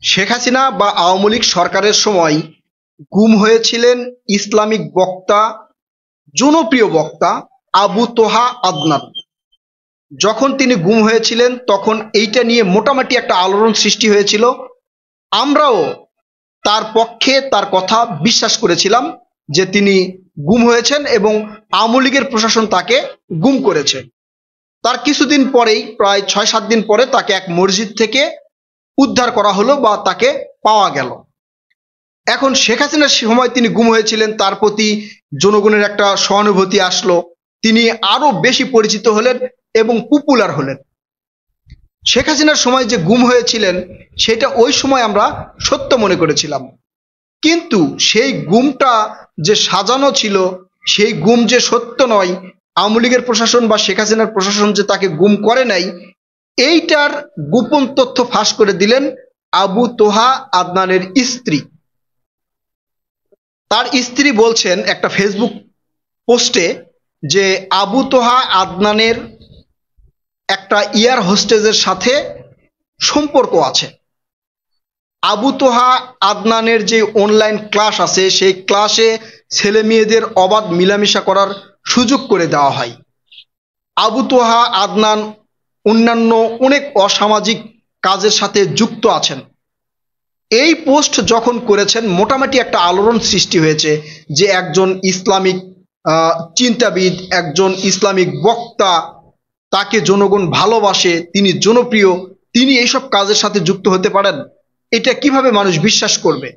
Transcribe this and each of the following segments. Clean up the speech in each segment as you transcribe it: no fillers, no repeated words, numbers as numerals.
শেখ হাসিনা বা আওয়ামী লীগ সরকারের সময় গুম হয়েছিলেন ইসলামিক বক্তা, জনপ্রিয় বক্তা আবু তোহা আদনান। যখন তিনি গুম হয়েছিলেন তখন এইটা নিয়ে মোটামুটি একটা আলোড়ন সৃষ্টি হয়েছিল। আমরাও তার পক্ষে তার কথা বিশ্বাস করেছিলাম যে তিনি গুম হয়েছেন এবং আওয়ামী লীগের প্রশাসন তাকে গুম করেছে। তার কিছুদিন পরেই, প্রায় ৬-৭ দিন পরে, তাকে এক মসজিদ থেকে উদ্ধার করা হলো বা তাকে পাওয়া গেল। এখন শেখ হাসিনার সময় তিনি গুম হয়েছিলেন, তার প্রতি জনগণের একটা সহানুভূতি আসলো, তিনি আরো বেশি পরিচিত হলেন এবং পপুলার হলেন। শেখ হাসিনার সময় যে গুম হয়েছিলেন সেটা ওই সময় আমরা সত্য মনে করেছিলাম, কিন্তু সেই গুমটা যে সাজানো ছিল, সেই গুম যে সত্য নয়, আওয়ামী লীগের প্রশাসন বা শেখ হাসিনার প্রশাসন যে তাকে গুম করে নাই, এইটার গোপন তথ্য ফাঁস করে দিলেন আবু তোহা আদনানের স্ত্রী। তার স্ত্রী বলছেন একটা ফেসবুক পোস্টে যে আবু তোহা আদনানের একটা এয়ার হোস্টেজের সাথে সম্পর্ক আছে। আবু তোহা আদনানের যে অনলাইন ক্লাস আছে, সেই ক্লাসে ছেলে মেয়েদের অবাধ মিলামেশা করার সুযোগ করে দেওয়া হয়। আবু তোহা আদনান অন্যান্য অনেক অসামাজিক কাজের সাথে যুক্ত আছেন। এই পোস্ট যখন করেছেন মোটামুটি একটা আলোড়ন সৃষ্টি হয়েছে যে একজন ইসলামিক চিন্তাবিদ, একজন ইসলামিক বক্তা, তাকে জনগণ ভালোবাসে, তিনি জনপ্রিয়, তিনি এইসব কাজের সাথে যুক্ত হতে পারেন, এটা কিভাবে মানুষ বিশ্বাস করবে?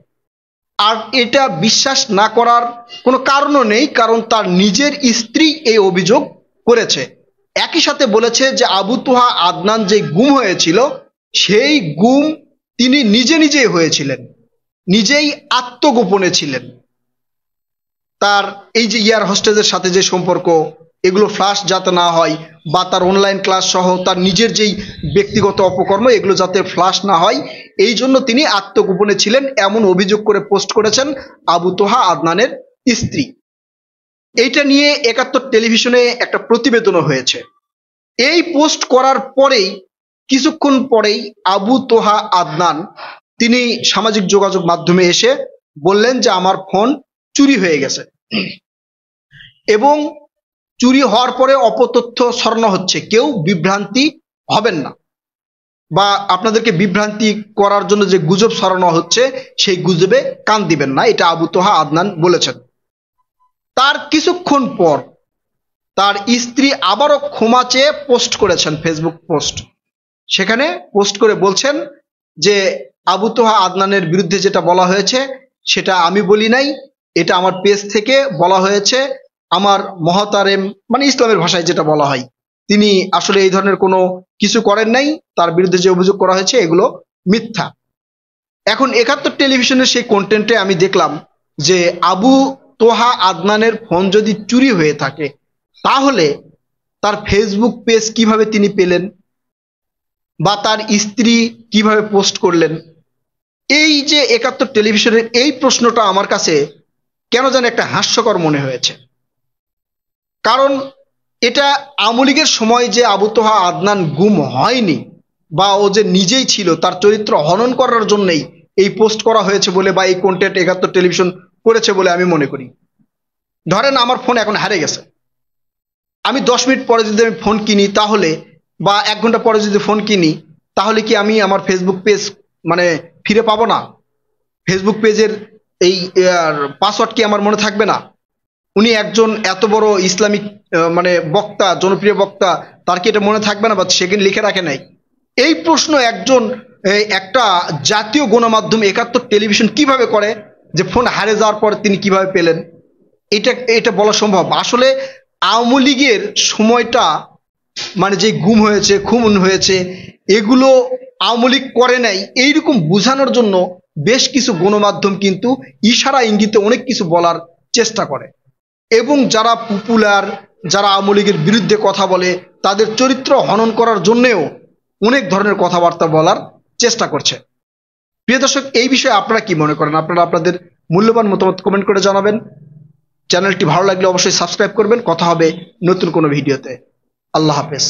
আর এটা বিশ্বাস না করার কোনো কারণও নেই, কারণ তার নিজের স্ত্রী এই অভিযোগ করেছে। একই সাথে বলেছে যে আবু তোহা আদনান যে গুম হয়েছিল, সেই গুম তিনি নিজেই হয়েছিলেন, নিজেই আত্মগোপনে ছিলেন। তার এই যে এয়ার হোস্টেজের সাথে যে সম্পর্ক, এগুলো ফ্লাশ যাতে না হয়, বা তার অনলাইন ক্লাস সহ তার নিজের যেই ব্যক্তিগত অপকর্ম, এগুলো যাতে ফ্লাশ না হয়, এই জন্য তিনি আত্মগোপনে ছিলেন, এমন অভিযোগ করে পোস্ট করেছেন আবু তোহা আদনানের স্ত্রী। এইটা নিয়ে ৭১ টেলিভিশনে একটা প্রতিবেদনও হয়েছে। এই পোস্ট করার পরেই, কিছুক্ষণ পরেই আবু তোহা আদনান তিনি সামাজিক যোগাযোগ মাধ্যমে এসে বললেন যে আমার ফোন চুরি হয়ে গেছে এবং চুরি হওয়ার পরে অপতথ্য ছড়ানো হচ্ছে, কেউ বিভ্রান্তি হবেন না, বা আপনাদেরকে বিভ্রান্তি করার জন্য যে গুজব ছড়ানো হচ্ছে সেই গুজবে কান দিবেন না, এটা আবু তোহা আদনান বলেছেন। তার কিছুক্ষণ পর তার স্ত্রী আবারও ক্ষমা চেয়ে পোস্ট করেছেন, ফেসবুক পোস্ট। সেখানে পোস্ট করে বলছেন যে আবু তোহা আদনানের বিরুদ্ধে যেটা বলা হয়েছে সেটা আমি বলি নাই, এটা আমার পেজ থেকে বলা হয়েছে। আমার মহতারেম, মানে ইসলামের ভাষায় যেটা বলা হয়, তিনি আসলে এই ধরনের কোনো কিছু করেন নাই, তার বিরুদ্ধে যে অভিযোগ করা হয়েছে এগুলো মিথ্যা। এখন ৭১ টেলিভিশনের সেই কন্টেন্টে আমি দেখলাম যে আবু তোহা আদনানের ফোন যদি চুরি হয়ে থাকে, তাহলে তার ফেসবুক পেজ কিভাবে তিনি পেলেন, বা তার স্ত্রী কিভাবে পোস্ট করলেন? এই যে ৭১ টেলিভিশনের এই প্রশ্নটা আমার কাছে কেন যেন একটা হাস্যকর মনে হয়েছে। কারণ এটা আওয়ামী লীগের সময় যে আবু তোহা আদনান গুম হয়নি, বা ও যে নিজেই ছিল, তার চরিত্র হনন করার জন্যই এই পোস্ট করা হয়েছে বলে, বা এই কন্টেন্ট ৭১ টেলিভিশন করেছে বলে আমি মনে করি। ধরেন আমার ফোন এখন হারিয়ে গেছে, আমি ১০ মিনিট পরে যদি আমি ফোন কিনি তাহলে, বা ১ ঘন্টা পরে যদি ফোন কিনি, তাহলে কি আমি আমার ফেসবুক পেজ মানে ফিরে পাবো না? ফেসবুক পেজের এই পাসওয়ার্ড কি আমার মনে থাকবে না? উনি একজন এত বড় ইসলামিক মানে বক্তা, জনপ্রিয় বক্তা, তার কি এটা মনে থাকবে না, বা সেখানে লিখে রাখে নাই? এই প্রশ্ন একজন একটা জাতীয় গণমাধ্যম ৭১ টেলিভিশন কিভাবে করে যে ফোন হারিয়ে যাওয়ার পর তিনি কিভাবে পেলেন? এটা বলা সম্ভব? আসলে আওয়ামী লীগের সময়টা, মানে যে গুম হয়েছে, খুন হয়েছে, এগুলো আওয়ামী লীগ করে নাই, এইরকম বোঝানোর জন্য বেশ কিছু গণমাধ্যম কিন্তু ইশারা ইঙ্গিতে অনেক কিছু বলার চেষ্টা করে, এবং যারা পপুলার, যারা আওয়ামী লীগের বিরুদ্ধে কথা বলে, তাদের চরিত্র হনন করার জন্যেও অনেক ধরনের কথাবার্তা বলার চেষ্টা করছে। প্রিয় দর্শক, এই বিষয়ে আপনারা কি মনে করেন? আপনারা আপনাদের মূল্যবান মতামত কমেন্ট করে জানাবেন। চ্যানেলটি ভালো লাগলে অবশ্যই সাবস্ক্রাইব করবেন। কথা হবে নতুন কোনো ভিডিওতে। আল্লাহ হাফেজ।